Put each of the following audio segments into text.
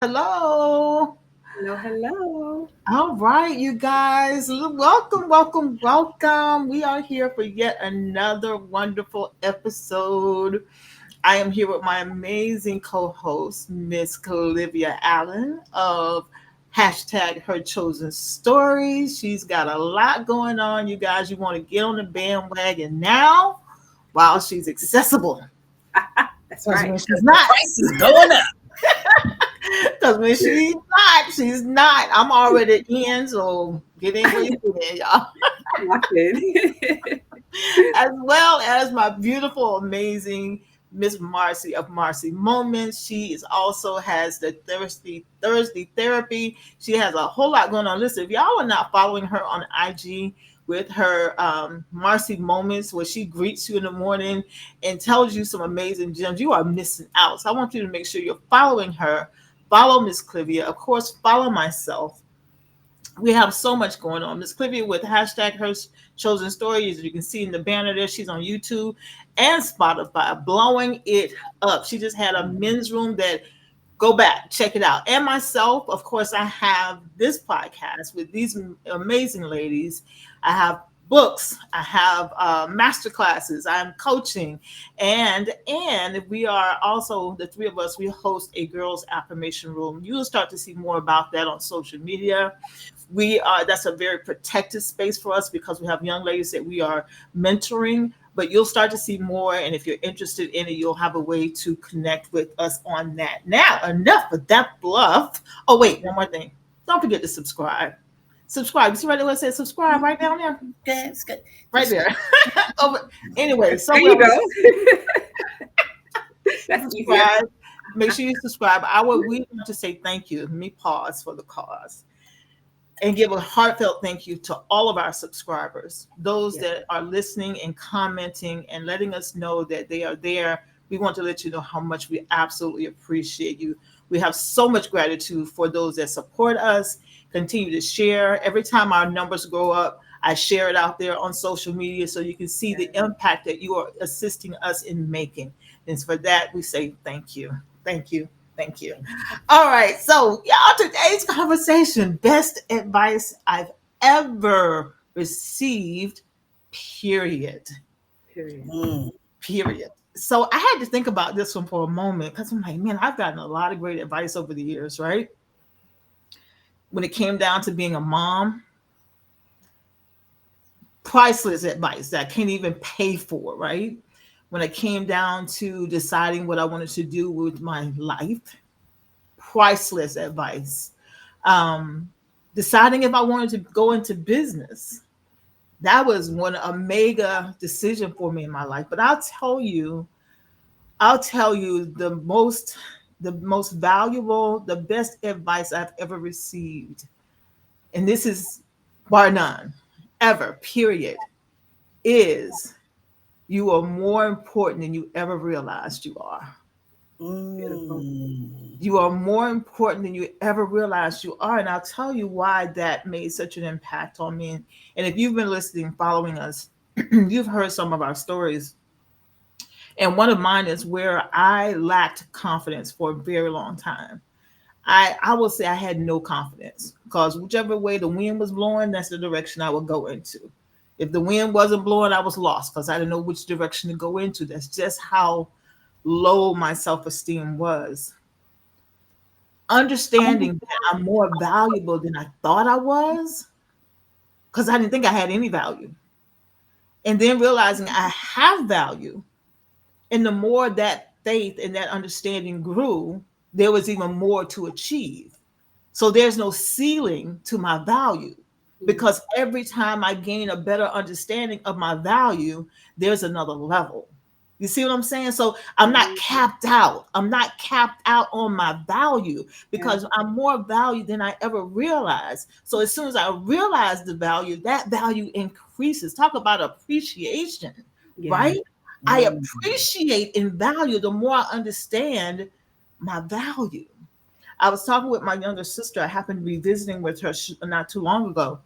Hello. Hello, hello. All right, you guys. Welcome, welcome, welcome. We are here for yet another wonderful episode. I am here with my amazing co-host, Miss Olivia Allen of hashtag Her Chosen Stories. She's got a lot going on, you guys. You want to get on the bandwagon now while she's accessible. That's Because right. when she's The not, price is going up. because when she's not. I'm already in, so get in where you fit in, y'all. Locked in. As well as my beautiful, amazing Miss Marcy of Marcy Moments. She is also has the Thursday therapy. She has a whole lot going on. Listen, if y'all are not following her on IG with her Marcy Moments, where she greets you in the morning and tells you some amazing gems, you are missing out. So I want you to make sure you're following her. Follow Miss Clivia. Of course, follow myself. We have so much going on. Miss Clivia with hashtag Her Chosen Stories. You can see in the banner there. She's on YouTube and Spotify, blowing it up. She just had a men's room that go back, check it out. And myself, of course, I have this podcast with these amazing ladies. I have books, I have master classes, I'm coaching, and we are also, the three of us, we host a girls affirmation room. You'll start to see more about that on social media. We are, that's a very protected space for us because we have young ladies that we are mentoring, but you'll start to see more, and if you're interested in it, you'll have a way to connect with us on that. Now, enough of that bluff. Oh wait, one more thing, don't forget to subscribe. You see right there where it says subscribe right down there, Okay, it's good. right there. Anyway, There you somewhere go. That's easier. subscribe. Make sure you subscribe. We want to say thank you. Let me pause for the cause and give a heartfelt thank you to all of our subscribers, those Yeah. that are listening and commenting and letting us know that they are there. We want to let you know how much we absolutely appreciate you. We have so much gratitude for those that support us, continue to share. Every time our numbers go up, I share it out there on social media so you can see the impact that you are assisting us in making. And for that, we say thank you. Thank you. Thank you. All right. So, y'all, today's conversation, best advice I've ever received, period. Period. Mm. Period. So, I had to think about this one for a moment because I'm like, man, I've gotten a lot of great advice over the years, right? When it came down to being a mom, priceless advice that I can't even pay for, right? When it came down to deciding what I wanted to do with my life, priceless advice. Um, Deciding if I wanted to go into business, that was one a mega decision for me in my life. But I'll tell you the most valuable, the best advice I've ever received, and this is bar none, ever, period, is you are more important than you ever realized you are. Beautiful. Mm. You are more important than you ever realized you are. And I'll tell you why that made such an impact on me. And if you've been listening, following us, you've heard some of our stories. And one of mine is where I lacked confidence for a very long time. I will say I had no confidence because whichever way the wind was blowing, that's the direction I would go into. If the wind wasn't blowing, I was lost because I didn't know which direction to go into. That's just how low my self esteem was. Understanding that I'm more valuable than I thought I was because I didn't think I had any value. And then realizing I have value. And the more that faith and that understanding grew, there was even more to achieve. So there's no ceiling to my value Mhm. because every time I gain a better understanding of my value, there's another level. You see what I'm saying? So I'm not Mhm. capped out. I'm not capped out on my value Yeah. because I'm more value than I ever realized. So as soon as I realize the value, that value increases. Talk about appreciation, Yeah. right? I Mm. appreciate and value the more I understand my value. I was talking with my younger sister. I happened to be visiting with her not too long ago.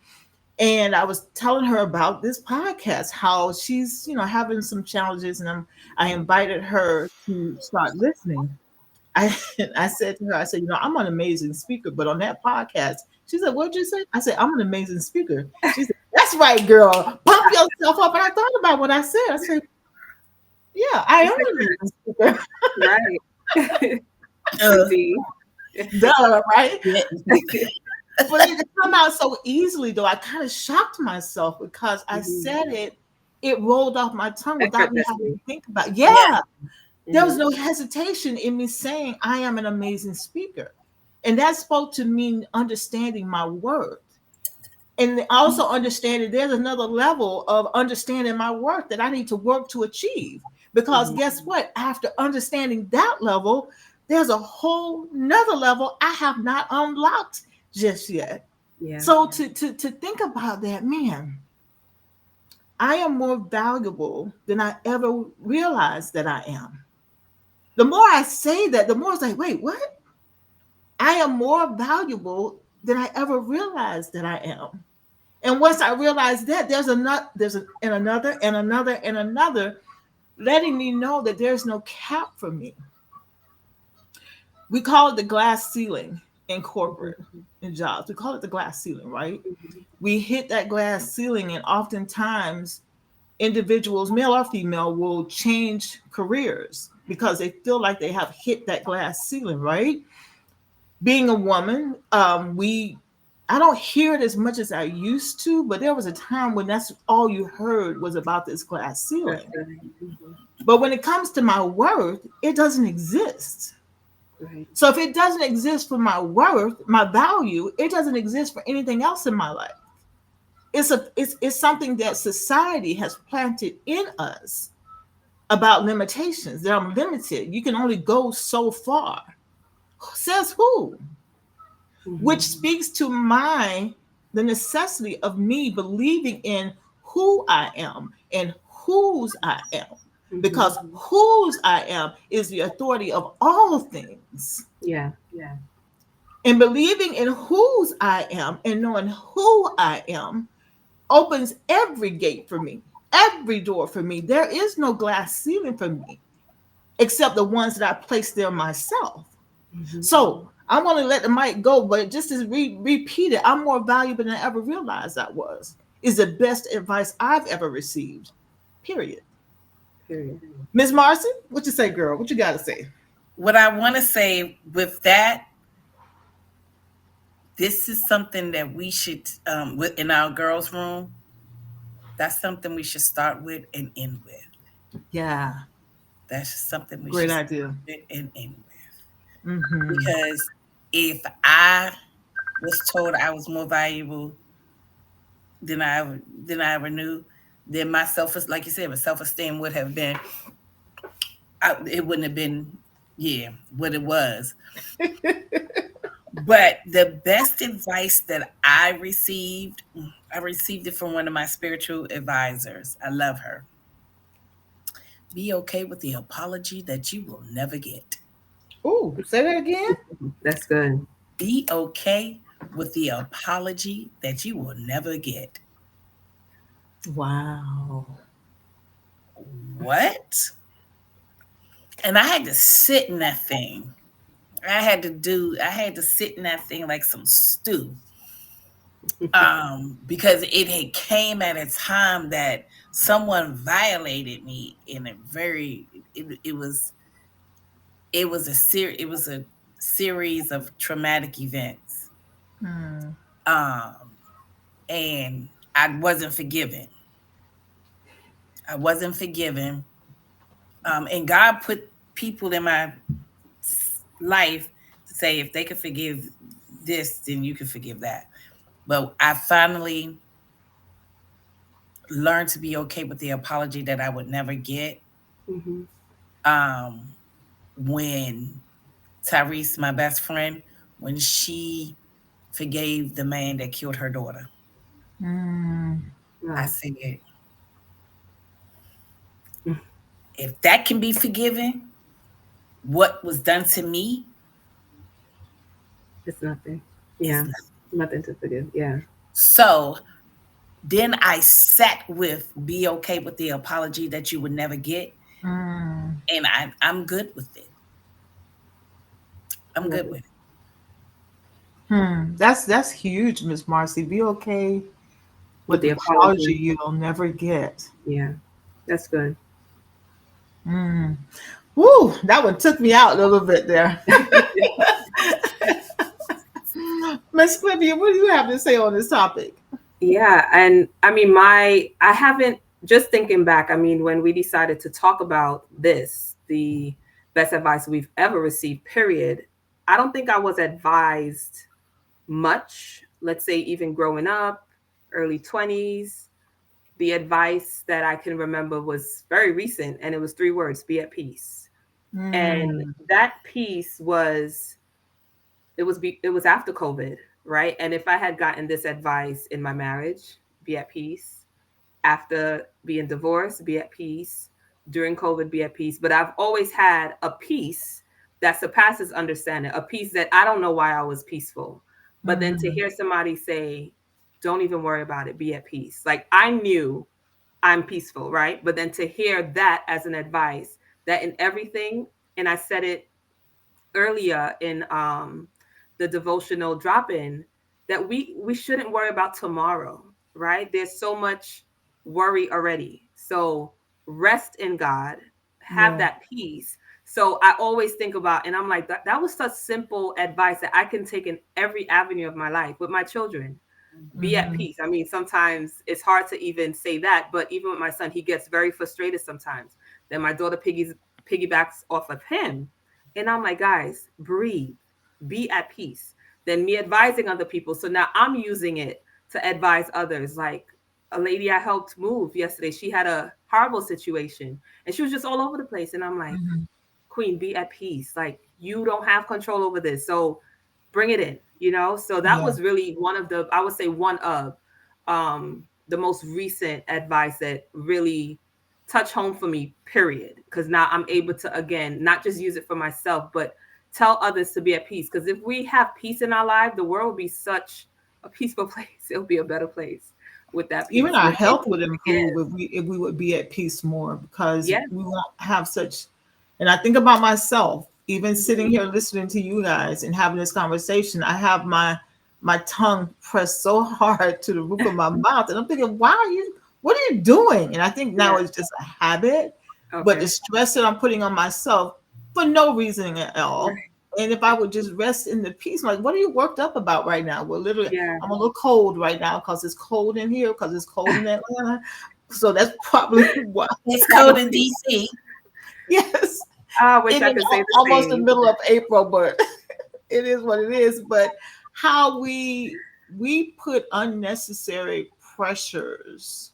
And I was telling her about this podcast, how she's, having some challenges. And I invited her to start listening. I I said to her, I said, I'm an amazing speaker, but on that podcast, she said, what'd you say? I said, I'm an amazing speaker. She said, that's right, girl. Pump yourself up. And I thought about what I said. I said, yeah, I am an amazing speaker. Right. Uh, Indeed. Duh, right? yeah. But it come out so easily, though. I kind of shocked myself because I Mhm. said it. It rolled off my tongue without me having to Effortlessly. think about it. Yeah. Yeah, there was Mhm. no hesitation in me saying I am an amazing speaker. And that spoke to me understanding my worth. And also understanding there's another level of understanding my worth that I need to work to achieve. Because Mhm. guess what? After understanding that level, there's a whole nother level I have not unlocked just yet. Yeah. So to think about that, man, I am more valuable than I ever realized that I am. The more I say that, the more it's like, wait, what? I am more valuable than I ever realized that I am. And once I realize that, and another and another and another, letting me know that there's no cap for me. We call it the glass ceiling in corporate Mhm. in jobs. We call it the glass ceiling, right? Mhm. We hit that glass ceiling, and oftentimes individuals, male or female, will change careers because they feel like they have hit that glass ceiling, right? Being a woman, we I don't hear it as much as I used to, but there was a time when that's all you heard was about this glass That's ceiling. right. Mhm. But when it comes to my worth, it doesn't exist. Right. So if it doesn't exist for my worth, my value, it doesn't exist for anything else in my life. It's something that society has planted in us about limitations. That I'm limited. You can only go so far. Says who? Which Mhm. speaks to the necessity of me believing in who I am and whose I am. Mhm. Because whose I am is the authority of all things. Yeah. Yeah. And believing in whose I am and knowing who I am opens every gate for me, every door for me. There is no glass ceiling for me except the ones that I place there myself. Mhm. So I'm going to let the mic go, but just to repeat it, I'm more valuable than I ever realized I was. Is the best advice I've ever received. Period. Period. Miss Marcy, what you say, girl? What you got to say? What I want to say with that, this is something that we should, with in our girls' room. That's something we should start with and end with. Yeah, That's just something we great should start idea. with and end with. Mm-hmm. Because if I was told I was more valuable than I ever knew, then my self, like you said, my self esteem would have been, it wouldn't have been, yeah, what it was. But the best advice that I received it from one of my spiritual advisors. I love her. Be okay with the apology that you will never get. Oh, say that again. That's good. Be okay with the apology that you will never get. Wow. What? And I had to sit in that thing. I had to sit in that thing like some stew. Because it had came at a time that someone violated me in a very, it was a series of traumatic events. Hmm. Um, and I wasn't forgiven. I wasn't forgiven. And God put people in my life to say if they could forgive this, then you can forgive that. But I finally learned to be okay with the apology that I would never get. Mhm. Um, when Tyrese, my best friend, when she forgave the man that killed her daughter, Hmm. I Wow. said, if that can be forgiven, what was done to me It's nothing. is Yeah. nothing. Nothing to forgive. Yeah. So then I sat with be okay with the apology that you would never get, Hmm. and I'm good with it. I'm Love good it. with it. That's huge, Miss Marcy. Be okay With with the the apology apology. you'll never get. Yeah, that's good. Mm. Woo, that one took me out a little bit there. Miss Clippy, what do you have to say on this topic? Yeah, and I mean, I haven't, just thinking back, I mean, when we decided to talk about this, the best advice we've ever received, period, I don't think I was advised much, let's say even growing up, early 20s. The advice that I can remember was very recent, and it was three words: be at peace. And Mm, that piece was, it was after COVID, right? And if I had gotten this advice in my marriage, be at peace, after being divorced, be at peace, during COVID, be at peace. But I've always had a peace that surpasses understanding, a peace that I don't know why I was peaceful. But then to mm, hear somebody say, don't even worry about it, be at peace. Like, I knew I'm peaceful, right? But then to hear that as an advice, that in everything, and I said it earlier in the devotional drop in, that we shouldn't worry about tomorrow, right? There's so much worry already. So rest in God, have yeah, that peace. So I always think about, and I'm like, that was such simple advice that I can take in every avenue of my life with my children. Be at mm-hmm, peace. I mean, sometimes it's hard to even say that, but even with my son, he gets very frustrated sometimes. Then my daughter piggybacks off of him. And I'm like, guys, breathe, be at peace. Then me advising other people. So now I'm using it to advise others. Like a lady I helped move yesterday, she had a horrible situation and she was just all over the place. And I'm like, mm-hmm, Queen, be at peace. Like, you don't have control over this. So bring it in, you know? So that yeah. was really one of the, I would say one of the most recent advice that really touched home for me, period. Because now I'm able to, again, not just use it for myself, but tell others to be at peace. Because if we have peace in our life, the world will be such a peaceful place. It'll be a better place with that Even peace, our with able health to would forgive. improve if we would be at peace more because Yeah. we won't have such. And I think about myself, even sitting Mhm. here listening to you guys and having this conversation. I have my tongue pressed so hard to the roof of my mouth, and I'm thinking, why are you? What are you doing? And I think now Yeah. it's just a habit, but the Okay. stress that I'm putting on myself for no reason at all. Right. And if I would just rest in the peace, I'm like, what are you worked up about right now? Well, literally, Yeah. I'm a little cold right now because it's cold in here, because it's cold in Atlanta. So that's probably why. It's Why cold the in peace. DC. Yes, I wish it I is could say the almost the same. middle of April, but it is what it is. But how we put unnecessary pressures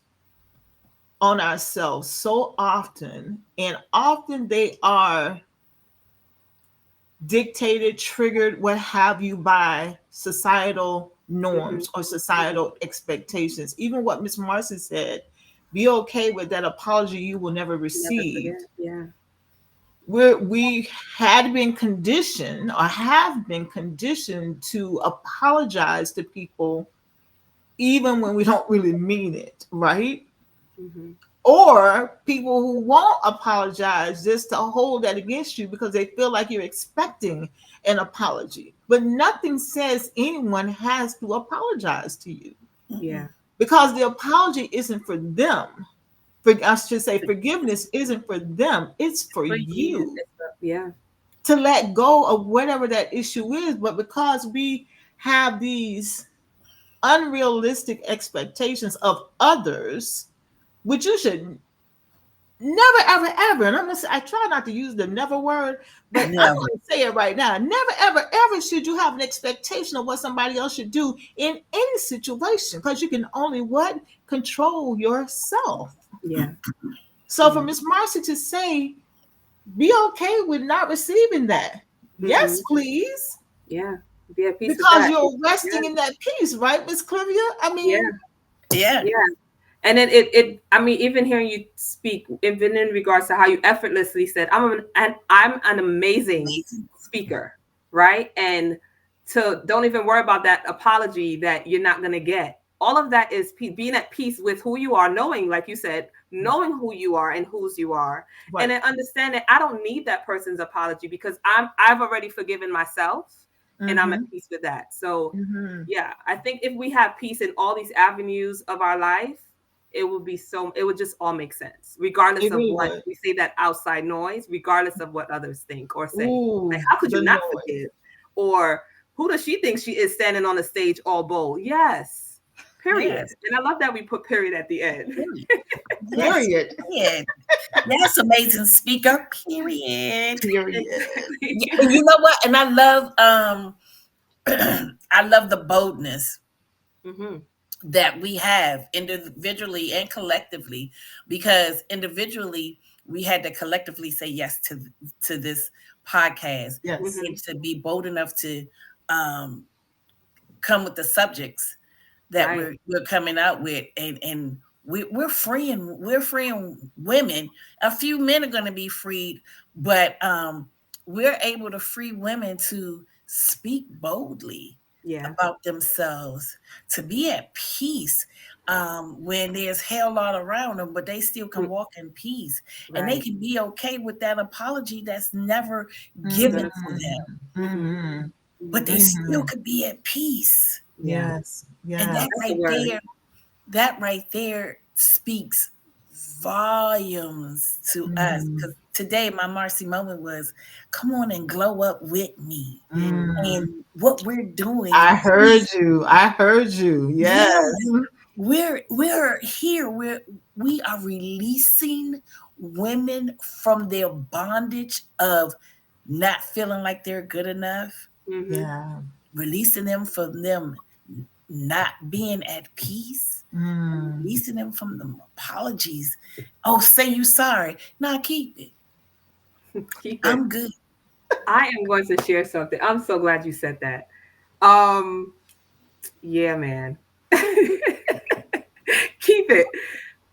on ourselves so often, and often they are dictated, triggered, what have you, by societal Hmm. norms or Hmm. societal expectations. Even what Miss Marcy said, be okay with that apology you will never Never receive. forget. Yeah. We had been conditioned or have been conditioned to apologize to people even when we don't really mean it, right? Hmm. Or people who won't apologize just to hold that against you because they feel like you're expecting an apology. But nothing says anyone has to apologize to you Yeah. Mm-mm. because the apology isn't for them. I should say forgiveness isn't for them, it's for For you. you Yeah. to let go of whatever that issue is. But because we have these unrealistic expectations of others, which you should never, ever, ever, and I try not to use the never word, but I'm Never. going to say it right now. Never, ever, ever should you have an expectation of what somebody else should do in any situation because you can only what? Control yourself. Yeah. So for Yeah. Miss Marcy to say, be okay with not receiving that. Hmm. Yes, please. Yeah. Be at peace with Because that. you're Yeah. resting in that peace, right, Miss Clivia? I Yeah. mean, Yeah. Yeah. And then I mean, even hearing you speak, even in regards to how you effortlessly said, I'm an amazing Amazing. speaker, right? And to don't even worry about that apology that you're not gonna get. all of that is being at peace with who you are, knowing, like you said, knowing who you are and whose you are, Right. and then understanding I don't need that person's apology because I've already forgiven myself, and I'm at Mm-hmm. peace with that. So Mm-hmm. yeah, I think if we have peace in all these avenues of our life, it would just all make sense, regardless It of really what would. we say, that outside noise, regardless of what others think or say. Like, Ooh, how could you the not noise. forgive? Or who does she think she is standing on the stage all bold? Yes. Period. Yes. And I love that we put period at the end. Period. Yes. Period. Period. Yes, amazing speaker. Period. Period. Yeah, Exactly. and you know what? And I love I love the boldness Hmm. that we have individually and collectively, because individually we had to collectively say yes to this podcast, Yes. Hmm. and to be bold enough to um, come with the subjects that Right. we're coming out with, and we're freeing women. A few men are going to be freed, but we're able to free women to speak boldly Yeah. about themselves, to be at peace when there's hell all around them, but they still can Mm. walk in peace, and they Right. can be okay with that apology that's never given Mm-hmm. to them, Hmm. Mm-hmm. but they Hmm. still Mm-hmm. could be at peace. Yeah. Yes. And Yes. That's the word. that right there speaks volumes to us. Mm. Because today my Marcy moment was, come on and glow up with me. Mm. Mm. And what we're doing, I heard you. I heard you. Yes. yeah, we're here. We are releasing women from their bondage of not feeling like they're good enough, Hmm. Yeah. releasing them from them not being at peace, Mm. releasing them from the apologies. Oh, say you sorry. Nah, keep it. Keep it. I'm good. I am going to share something. I'm so glad you said that. Um, yeah, man. Keep it.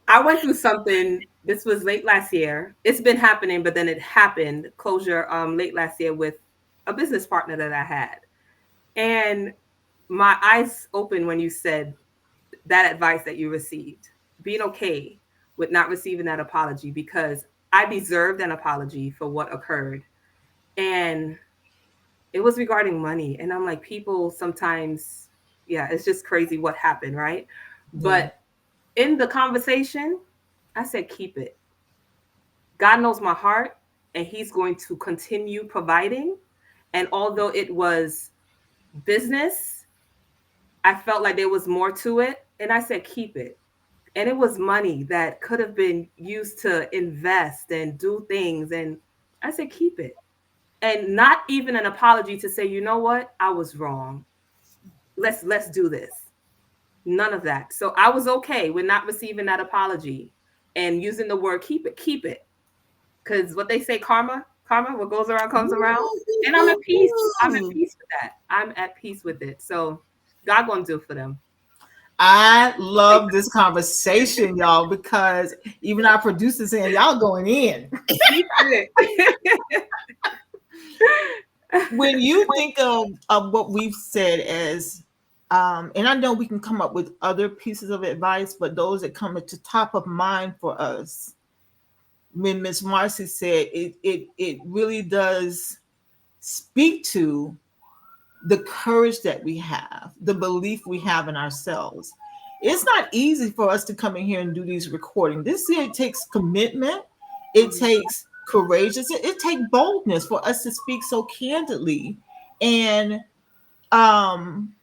I went through something. This was late last year. It's been happening, but then it happened closure late last year with a business partner that I had. And my eyes opened when you said that advice that you received. Being okay with not receiving that apology, because I deserved an apology for what occurred. And it was regarding money. And I'm like, people sometimes, yeah, it's just crazy what happened, right? Yeah. But in the conversation, I said, keep it. God knows my heart, and He's going to continue providing. And although it was business, I felt like there was more to it. And I said, keep it. And it was money that could have been used to invest and do things. And I said, keep it. And not even an apology to say, you know what, I was wrong. Let's do this. None of that. So I was okay with not receiving that apology and using the word keep it, keep it. Because what they say, karma, what goes around comes around. And I'm at peace. I'm at Ooh. peace with that. I'm at peace with it. So God gonna do it for them. I love this conversation, y'all, because even our producers saying y'all going in. Keep it. When you think of what we've said as and I know we can come up with other pieces of advice, but those that come to top of mind for us, when Miss Marcy said it really does speak to the courage that we have, the belief we have in ourselves. It's not easy for us to come in here and do these recordings. This here takes commitment. It Mhm. takes courageous. It takes boldness for us to speak so candidly and um,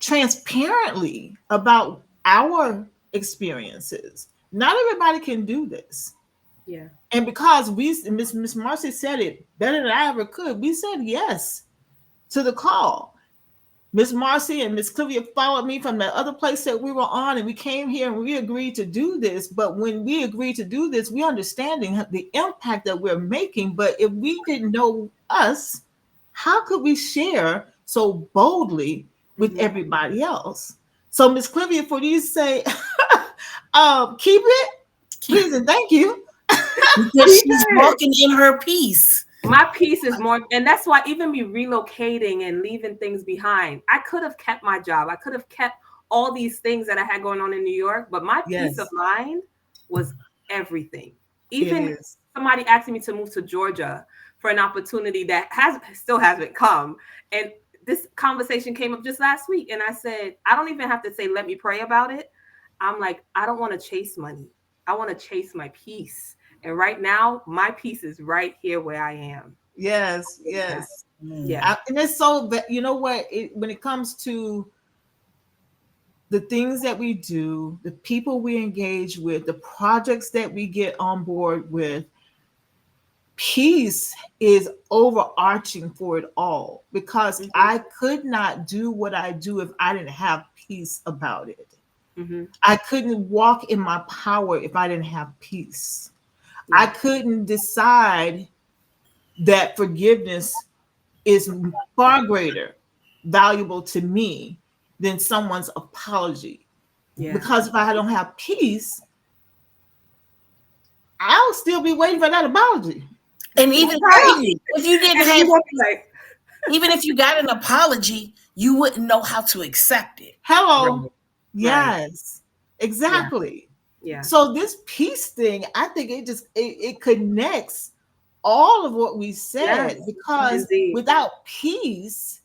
transparently about our experiences. Not everybody can do this. Yeah. And because Miss Marcy said it better than I ever could, we said yes to the call. Miss Marcy and Miss Clivia followed me from the other place that we were on, and we came here and we agreed to do this. But when we agreed to do this, we understanding the impact that we're making. But if we didn't know us, how could we share so boldly with Hmm. everybody else? So, Miss Clivia, for you to say, keep it, Keep please it. and thank you. Because Keep she's it. walking in her peace. My peace is more, and that's why even me relocating and leaving things behind, I could have kept my job. I could have kept all these things that I had going on in New York, but my peace of Yes, mind was everything. it Even is. somebody asking me to move to Georgia for an opportunity that has still hasn't come. And this conversation came up just last week. And I said, I don't even have to say, let me pray about it. I'm like, I don't want to chase money. I want to chase my peace. And right now, my peace is right here where I am. Yes, Yeah. yes. Yeah. And it's so, you know what, when it comes to the things that we do, the people we engage with, the projects that we get on board with, peace is overarching for it all, because Mm-hmm. I could not do what I do if I didn't have peace about it. Mm-hmm. I couldn't walk in my power if I didn't have peace. I Yeah. couldn't decide that forgiveness is far greater valuable to me than someone's apology. Yeah. Because if I don't have peace, I'll still be waiting for that apology. And even Right. if you didn't And have, you won't be like, even if you got an apology, you wouldn't know how to accept it. Hello. right. Right. Yes, Yeah. exactly. Yeah. So this peace thing, I think it connects all of what we said, Yes. because Indeed. without peace,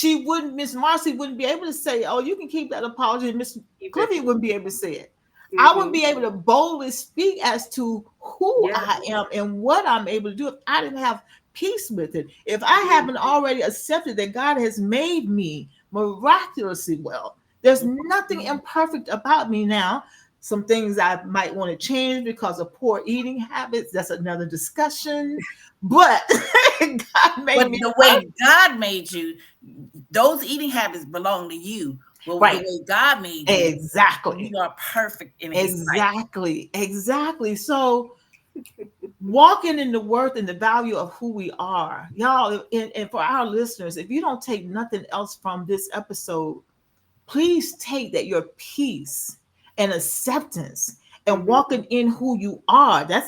Miss Marcy wouldn't be able to say, "Oh, you can keep that apology." And Miss Keep it. Cliffy wouldn't be able to say it. I wouldn't Mm-hmm. be able to boldly speak as to who Yeah. I am and what I'm able to do if I didn't have peace with it. If I Yeah. haven't already accepted that God has made me miraculously well, there's nothing imperfect about me now. Some things I might want to change because of poor eating habits. That's another discussion. But God But made me the perfect. way God made you, those eating habits belong to you. Well, the Right. way God made you, Exactly. you are perfect in His sight. Exactly. Exactly. So walking in the worth and the value of who we are, y'all, and for our listeners, if you don't take nothing else from this episode, please take that your peace and acceptance and Mm-hmm. walking in who you are. Yeah.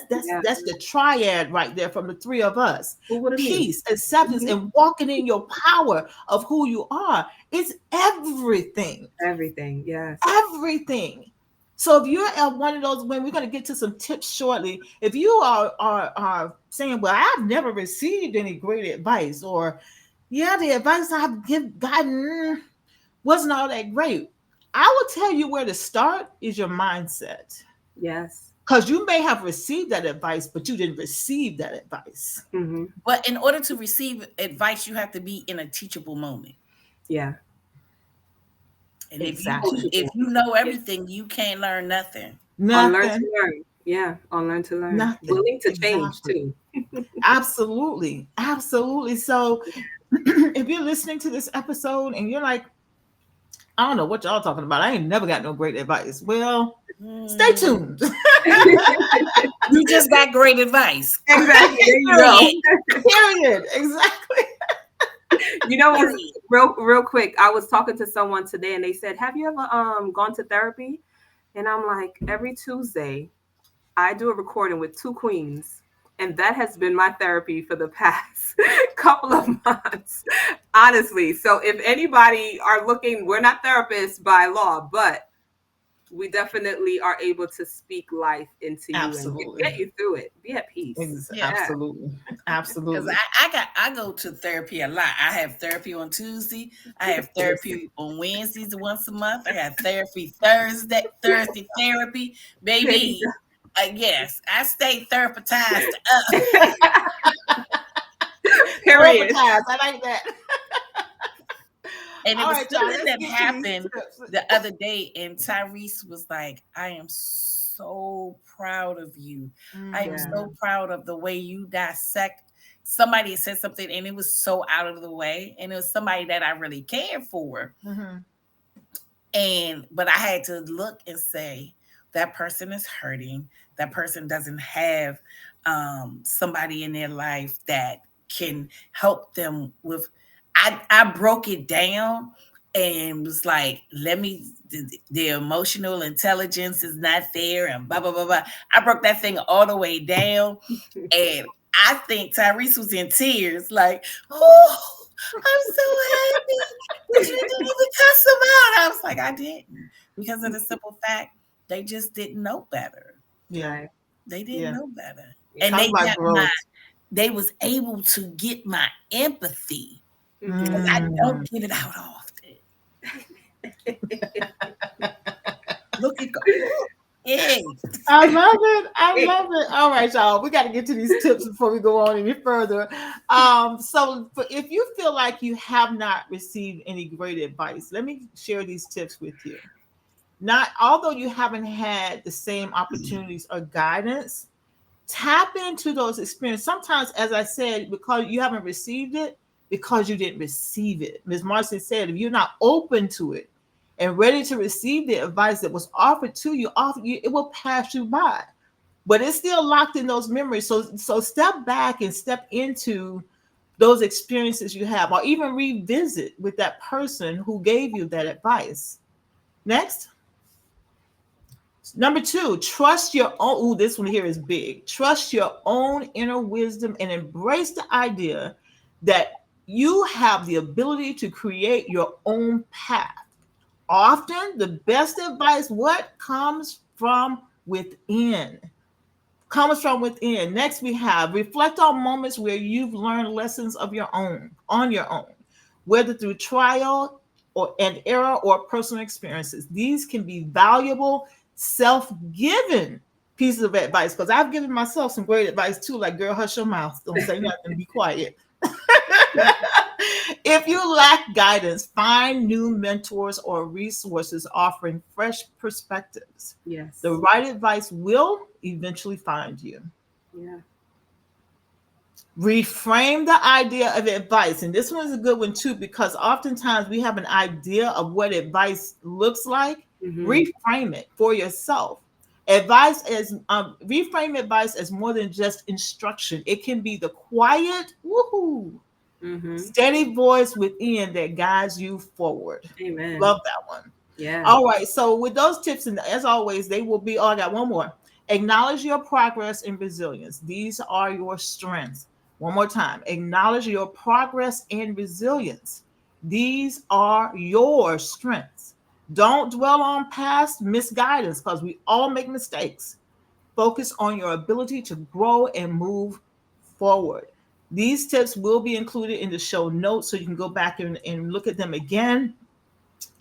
That's the triad right there from the three of us. Who would have knew? Peace, acceptance, Mm-hmm. and walking in your power of who you are. It's everything. Everything. Yes. Everything. So if you're at one of those, when we're going to get to some tips shortly, if you are saying, "Well, I've never received any great advice," or "Yeah, the advice gotten wasn't all that great," I will tell you where to start is your mindset. Yes. Because you may have received that advice, but you didn't receive that advice. Mm-hmm. But in order to receive advice, you have to be in a teachable moment. Yeah. And Exactly. if Coachable. you know Yeah. everything, you can't learn nothing. Unlearn to Nothing. learn. Yeah. Unlearn to learn. Nothing. Willing to change Exactly. too. Absolutely. Absolutely. So if you're listening to this episode and you're like, "I don't know what y'all talking about. I ain't never got no great advice." Well, stay Hmm. tuned. You just got great advice. Exactly. There you go. Period. Period. Exactly. You know what's Period. real quick? I was talking to someone today and they said, "Have you ever gone to therapy?" And I'm like, every Tuesday, I do a recording with two queens, and that has been my therapy for the past couple of months, honestly. So if anybody are looking, we're not therapists by law, but we definitely are able to speak life into you and Absolutely. get you through it. Be at peace. Yeah. Yeah. Absolutely. Because Absolutely. I go to therapy a lot. I have therapy on Tuesday. I have therapy on Wednesdays once a month. I got therapy Thursday therapy. There you Baby, yes, I stay therapized up. go. Period. Therapeutic. I like that. And it All was right, y'all. something Let's that get to these happened tips. the other day, and Tyrese was like, "I am so proud of you. I am Mm, Yeah. so proud of the way you dissect." Somebody said something, and it was so out of the way, and it was somebody that I really cared for. mhm. And but I had to look and say, that person is hurting. That person doesn't have somebody in their life that can help them with. I broke it down and was like, let me, the emotional intelligence is not there, and blah blah blah blah. I broke that thing all the way down, and I think Tyrese was in tears, like, oh. I'm so happy. But you didn't even cuss them out. I was like, I didn't. Because of the simple fact, they just didn't know better. Yeah. Right. They didn't Yeah. know better. Yeah. And Talk about growth. they was able to get my empathy. Because I Mm. don't get it out often. Look at God. Hey. I love it. I love it. All right, y'all. We got to get to these tips before we go on any further. If you feel like you have not received any great advice, let me share these tips with you. Not although you haven't had the same opportunities or guidance, tap into those experiences. Sometimes, as I said, because you haven't received it, because you didn't receive it. Ms. Marcy said, if you're not open to it and ready to receive the advice that was offered to you, it will pass you by. But it's still locked in those memories. So step back and step into those experiences you have, or even revisit with that person who gave you that advice. Next. Number two, trust your own. Ooh, this one here is big. Trust your own inner wisdom and embrace the idea that you have the ability to create your own path. Often, the best advice, what comes from within? Comes from within. Next, we have reflect on moments where you've learned lessons of your own, on your own, whether through trial or and error or personal experiences. These can be valuable, self-given pieces of advice. Because I've given myself some great advice too, like girl, hush your mouth, don't say nothing, be quiet. If you lack guidance, find new mentors or resources offering fresh perspectives. Yes. The right advice will eventually find you. Yeah. Reframe the idea of advice. And this one is a good one too, because oftentimes we have an idea of what advice looks like. Mm-hmm. Reframe it for yourself. Reframe advice as more than just instruction. It can be the quiet, woohoo, steady voice within that guides you forward. Amen. Love that one. Yeah. All right. So with those tips, and as always, they will be. Oh, I got one more. Acknowledge your progress and resilience. These are your strengths. One more time. Acknowledge your progress and resilience. These are your strengths. Don't dwell on past misguidance because we all make mistakes. Focus on your ability to grow and move forward. These tips will be included in the show notes so you can go back and look at them again.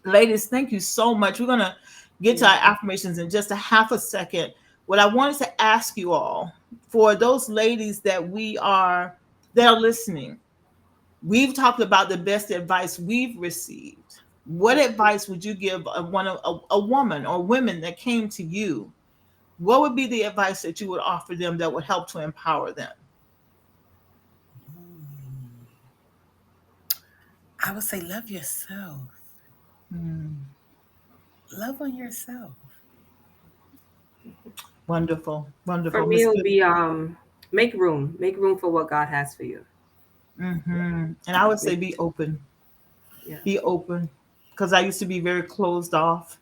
Ladies, thank you so much. We're going to get to our affirmations in just a half a second. What I wanted to ask you all, for those ladies that are listening, we've talked about the best advice we've received. What advice would you give a woman or women that came to you? What would be the advice that you would offer them that would help to empower them? I would say love yourself. Love on yourself. Wonderful. Wonderful. For me, it would be make room for what God has for you. And I would say be open. Yeah. Be open, because I used to be very closed off.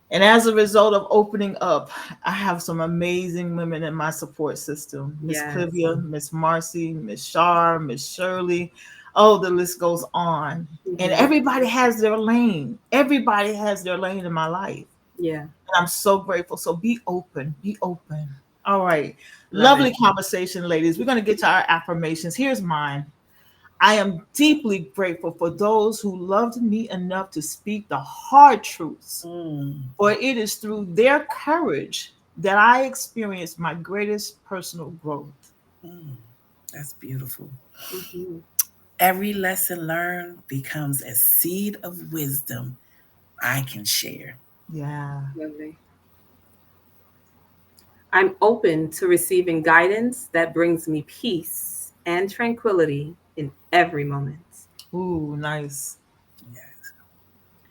And as a result of opening up, I have some amazing women in my support system. Miss Clivia, Miss Marcy, Miss H.E.R, Miss Shirley. Oh, the list goes on. And everybody has their lane. Everybody has their lane in my life. Yeah. And I'm so grateful. So be open. Be open. All right. Lovely conversation, ladies. We're going to get to our affirmations. Here's mine. I am deeply grateful for those who loved me enough to speak the hard truths. For it is through their courage that I experienced my greatest personal growth. That's beautiful. Every lesson learned becomes a seed of wisdom I can share. Yeah. Lovely. I'm open to receiving guidance that brings me peace and tranquility in every moment. Ooh, nice. Yes.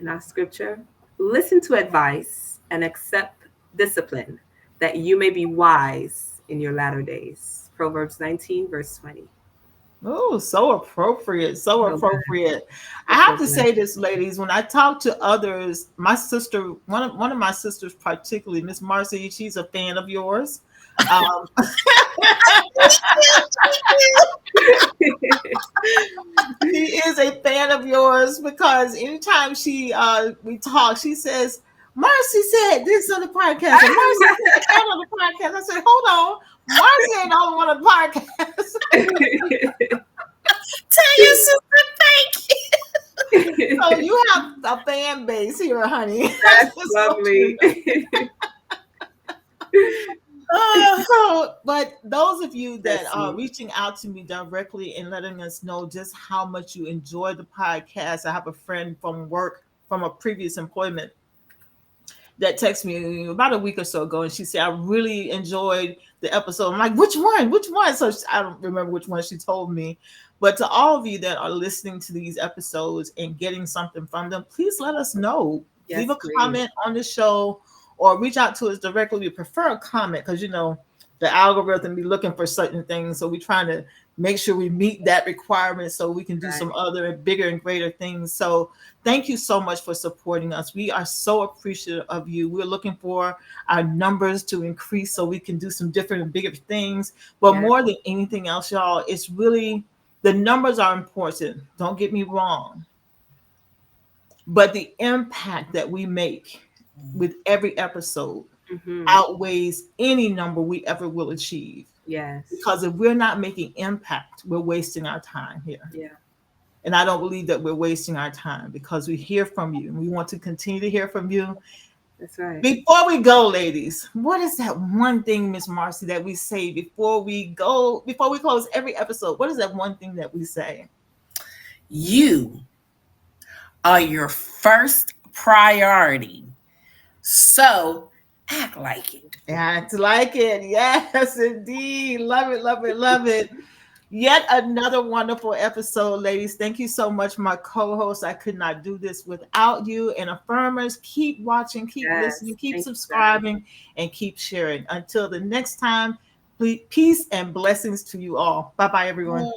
In our scripture, listen to advice and accept discipline that you may be wise in your latter days. Proverbs 19, verse 20. Oh, so appropriate. So appropriate. I have to say this, ladies, when I talk to others, my sister, one of my sisters particularly, Miss Marcy, she's a fan of yours. fan of yours because anytime we talk, she says, Marcy said this on the podcast, and Marcy said that on the podcast. I said, hold on, Marcy ain't on one of the podcasts. Tell your sister thank you. So you have a fan base here, honey. That's lovely. So, but those of you that are reaching out to me directly and letting us know just how much you enjoy the podcast. I have a friend from work, from a previous employment, that texted me about a week or so ago, and she said, I really enjoyed the episode. I'm like, which one? Which one? So I don't remember which one she told me. But to all of you that are listening to these episodes and getting something from them, please let us know. Yes, leave a please. comment on the show or reach out to us directly. We prefer a comment because, the algorithm be looking for certain things. So we're trying to make sure we meet that requirement so we can do some other and bigger and greater things. So thank you so much for supporting us. We are so appreciative of you. We're looking for our numbers to increase so we can do some different and bigger things. But more than anything else, y'all, it's really, the numbers are important. Don't get me wrong. But the impact that we make with every episode outweighs any number we ever will achieve. Yes. Because if we're not making impact, we're wasting our time here. Yeah. And I don't believe that we're wasting our time because we hear from you and we want to continue to hear from you. That's right. Before we go, ladies, what is that one thing, Miss Marcy, that we say before we close every episode? What is that one thing that we say? You are your first priority. So act like it. Act like it. Yes, indeed. Love it, love it, love it. Yet another wonderful episode, ladies. Thank you so much, my co-host. I could not do this without you. And affirmers, keep watching, keep listening, keep subscribing, and keep sharing. Until the next time, peace and blessings to you all. Bye-bye, everyone.